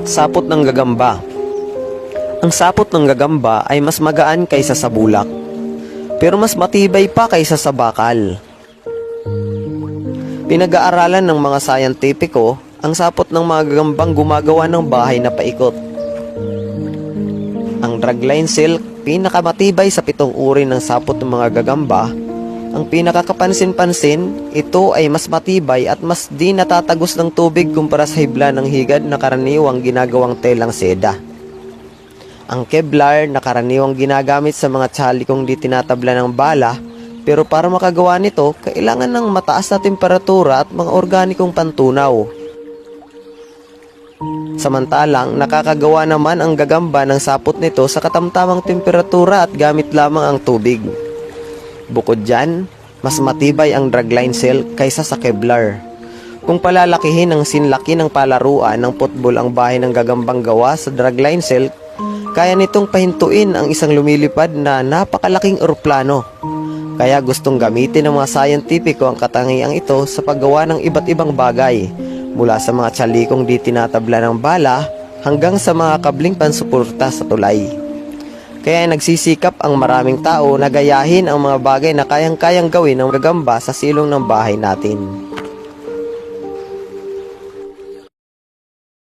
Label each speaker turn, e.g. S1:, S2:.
S1: Sapot ng gagamba. Ang sapot ng gagamba ay mas magaan kaysa sa bulak, pero mas matibay pa kaysa sa bakal. Pinag-aaralan ng mga sayantipiko ang sapot ng mga gagambang gumagawa ng bahay na paikot. Ang dragline silk, pinakamatibay sa 7 uri ng sapot ng mga gagamba. Ang pinakakapansin-pansin, ito ay mas matibay at mas di natatagos ng tubig kumpara sa hibla ng higad na karaniwang ginagawang telang seda. Ang Kevlar na karaniwang ginagamit sa mga tsalikong di tinatabla ng bala, pero para makagawa nito, kailangan ng mataas na temperatura at mga organikong pantunaw. Samantalang, nakakagawa naman ang gagamba ng sapot nito sa katamtamang temperatura at gamit lamang ang tubig. Bukod dyan, mas matibay ang dragline silk kaysa sa Kevlar. Kung palalakihin ng sinlaki ng palaruan ng football ang bahay ng gagambang gawa sa dragline silk, kaya nitong pahintuin ang isang lumilipad na napakalaking eroplano. Kaya gustong gamitin ng mga sayantipiko ang katangiang ito sa paggawa ng iba't ibang bagay, mula sa mga tsalikong di tinatabla ng bala hanggang sa mga kabling pansuporta sa tulay. Kaya nagsisikap ang maraming tao na gayahin ang mga bagay na kayang-kayang gawin ng gagamba sa silong ng bahay natin.